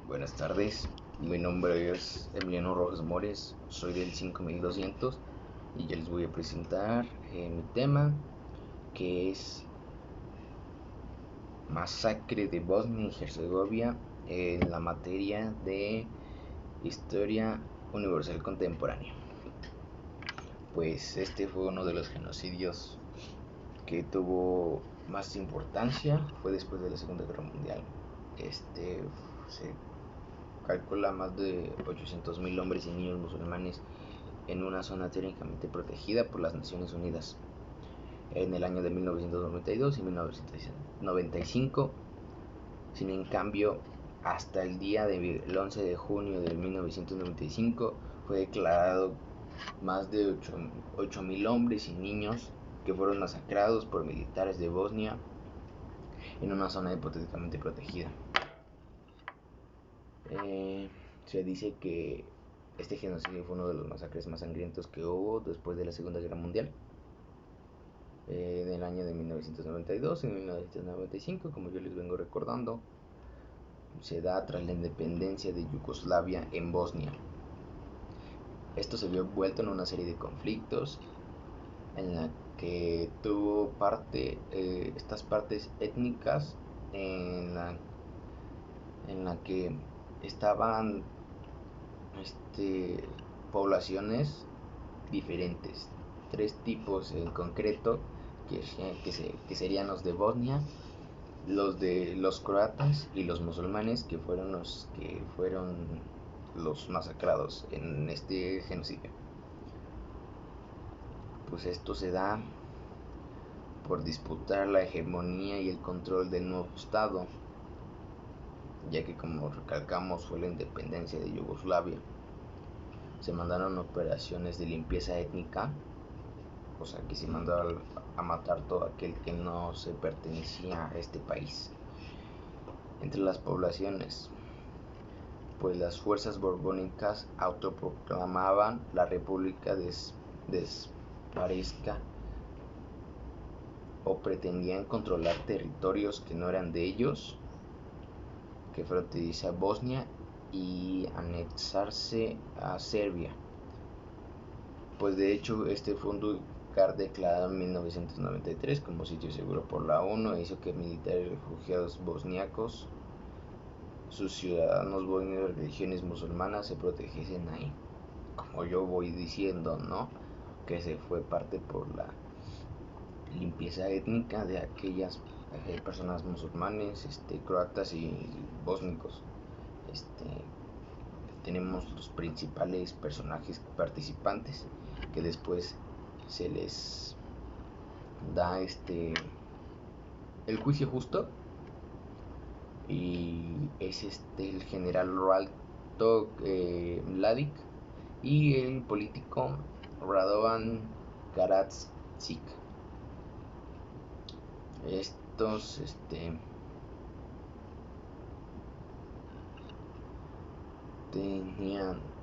Buenas tardes, mi nombre es Emiliano Rojas Mores, soy del 5200 y ya les voy a presentar mi tema, que es masacre de Bosnia y Herzegovina en la materia de historia universal contemporánea. Pues este fue uno de los genocidios que tuvo más importancia, fue después de la Segunda Guerra Mundial. Se calcula más de 800.000 hombres y niños musulmanes en una zona técnicamente protegida por las Naciones Unidas en el año de 1992 y 1995. Sin en cambio, hasta el día del 11 de junio de 1995 fue declarado más de 8.000 hombres y niños que fueron masacrados por militares de Bosnia en una zona hipotéticamente protegida. Se dice que este genocidio fue uno de los masacres más sangrientos que hubo después de la Segunda Guerra Mundial, del año de 1992 y 1995, como yo les vengo recordando. Se da tras la independencia de Yugoslavia en Bosnia. Esto se vio envuelto en una serie de conflictos en la que tuvo parte estas partes étnicas en la que estaban poblaciones diferentes, tres tipos en concreto, que serían los de Bosnia, los de los croatas y los musulmanes, que fueron los masacrados en este genocidio. Pues esto se da por disputar la hegemonía y el control del nuevo Estado, ya que, como recalcamos, fue la independencia de Yugoslavia. Se mandaron operaciones de limpieza étnica, o sea que se mandó a matar todo aquel que no se pertenecía a este país. Entre las poblaciones, pues las fuerzas borbónicas autoproclamaban la República desparesca o pretendían controlar territorios que no eran de ellos, que fronteriza Bosnia, y anexarse a Serbia. Pues de hecho este fue un lugar declarado en 1993 como sitio seguro por la ONU e hizo que militares refugiados bosniacos, sus ciudadanos bosnios de religiones musulmanas, se protegiesen ahí. Como yo voy diciendo, ¿no? Que se fue parte por la limpieza étnica de aquellas personas musulmanes, croatas y bósnicos. Tenemos los principales personajes participantes, que después se les da el juicio justo, y es el general Ratko Mladic y el político Radovan Karadzic. Estos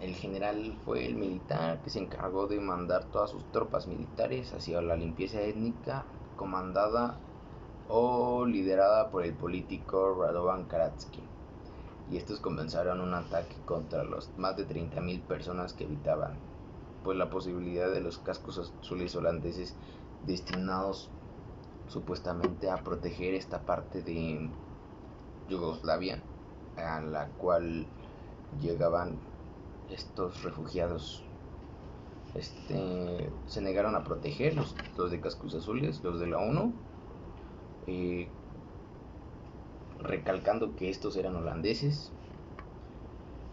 el general fue el militar que se encargó de mandar todas sus tropas militares hacia la limpieza étnica, comandada o liderada por el político Radovan Karadzic. Y estos comenzaron un ataque contra los más de 30.000 personas que habitaban, pues la posibilidad de los cascos azules holandeses, destinados supuestamente a proteger esta parte de Yugoslavia a la cual llegaban estos refugiados. Se negaron a proteger los de cascos azules, los de la ONU, recalcando que estos eran holandeses,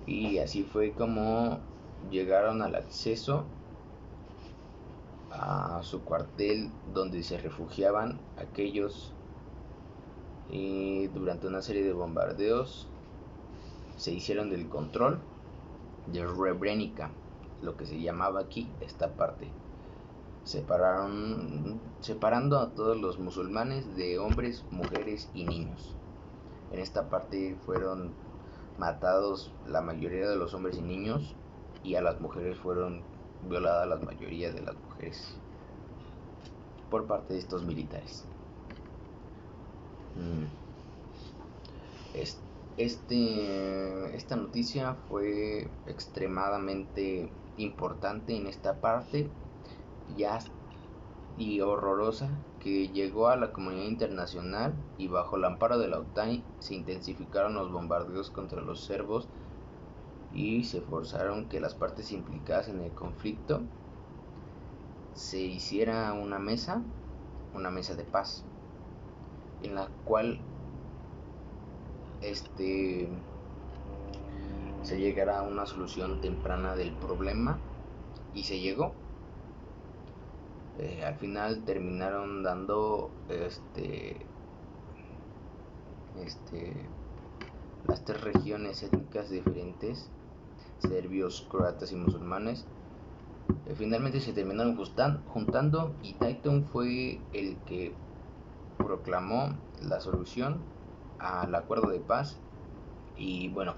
y así fue como llegaron al acceso a su cuartel donde se refugiaban aquellos, y durante una serie de bombardeos se hicieron del control de Srebrenica, lo que se llamaba aquí esta parte, separando a todos los musulmanes de hombres, mujeres y niños. En esta parte fueron matados la mayoría de los hombres y niños, y a las mujeres fueron violadas la mayoría de las mujeres por parte de estos militares. Esta noticia fue extremadamente importante en esta parte ya y horrorosa, que llegó a la comunidad internacional, y bajo el amparo de la OTAN se intensificaron los bombardeos contra los serbos y se forzaron que las partes implicadas en el conflicto se hiciera una mesa de paz, en la cual se llegara a una solución temprana del problema, y se llegó. Al final terminaron dando las tres regiones étnicas diferentes, serbios, croatas y musulmanes. Finalmente se terminaron juntando, y Dayton fue el que proclamó la solución al acuerdo de paz. Y bueno,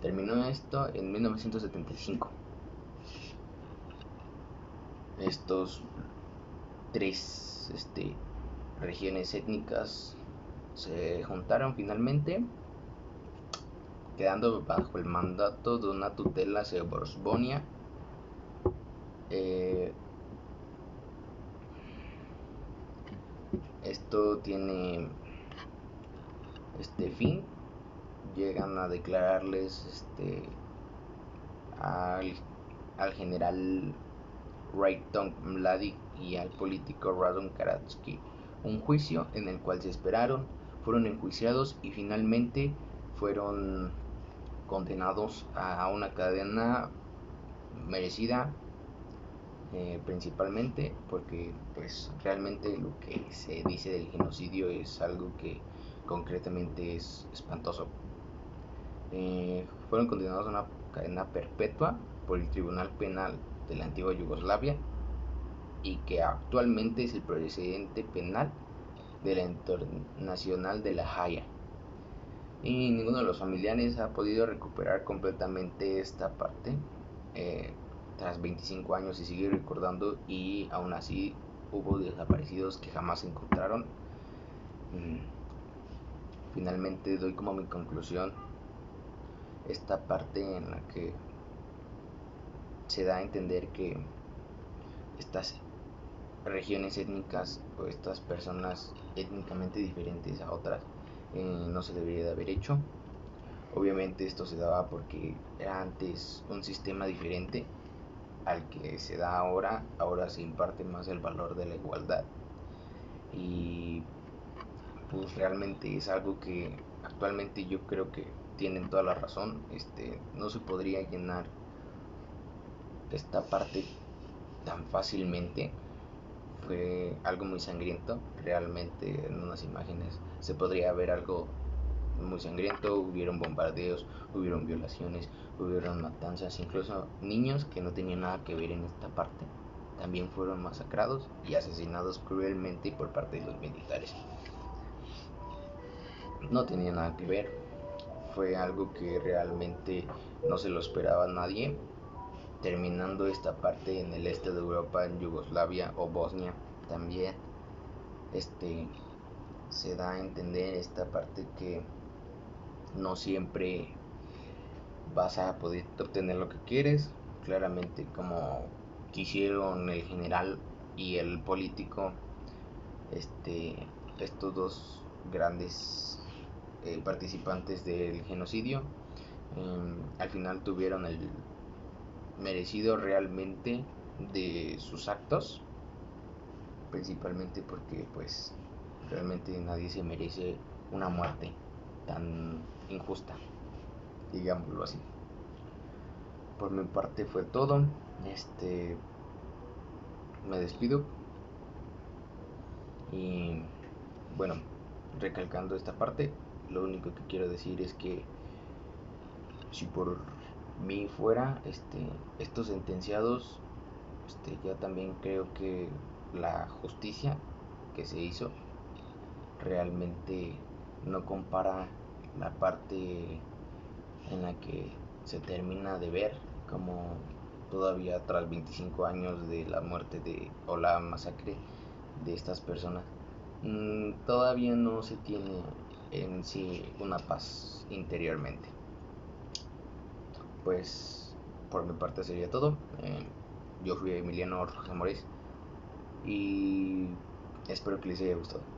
terminó esto en 1975. Estos tres regiones étnicas se juntaron finalmente, quedando bajo el mandato de una tutela serbosbonia. Esto tiene fin. Llegan a declararles al general Rajton Mladic y al político Radon Karadzic un juicio en el cual se esperaron, fueron enjuiciados y finalmente fueron condenados a una cadena merecida, principalmente porque pues realmente lo que se dice del genocidio es algo que concretamente es espantoso. Fueron condenados a una cadena perpetua por el Tribunal Penal de la antigua Yugoslavia, y que actualmente es el precedente penal de la Internacional de La Haya. Y ninguno de los familiares ha podido recuperar completamente esta parte. Tras 25 años se sigue recordando, y aún así hubo desaparecidos que jamás se encontraron. Finalmente doy como mi conclusión esta parte en la que se da a entender que estas regiones étnicas o estas personas étnicamente diferentes a otras no se debería de haber hecho. Obviamente esto se daba porque era antes un sistema diferente al que se da ahora. Ahora se imparte más el valor de la igualdad, y pues realmente es algo que actualmente yo creo que tienen toda la razón. No se podría llenar esta parte tan fácilmente. Fue algo muy sangriento, realmente en unas imágenes se podría ver algo muy sangriento. Hubieron bombardeos, hubieron violaciones, hubieron matanzas, incluso niños que no tenían nada que ver en esta parte también fueron masacrados y asesinados cruelmente por parte de los militares. No tenía nada que ver, fue algo que realmente no se lo esperaba nadie. Terminando esta parte en el este de Europa, en Yugoslavia o Bosnia también, se da a entender esta parte que no siempre vas a poder obtener lo que quieres. Claramente, como quisieron el general y el político, estos dos grandes participantes del genocidio, al final tuvieron el merecido realmente de sus actos, principalmente porque pues realmente nadie se merece una muerte tan injusta, digámoslo así. Por mi parte fue todo. Me despido, y bueno, recalcando esta parte, lo único que quiero decir es que si por mí fuera, estos sentenciados, yo también creo que la justicia que se hizo realmente no compara la parte en la que se termina de ver como todavía tras 25 años de la muerte o la masacre de estas personas, todavía no se tiene en sí una paz interiormente. Pues por mi parte sería todo. Yo fui Emiliano Rojas Morís y espero que les haya gustado.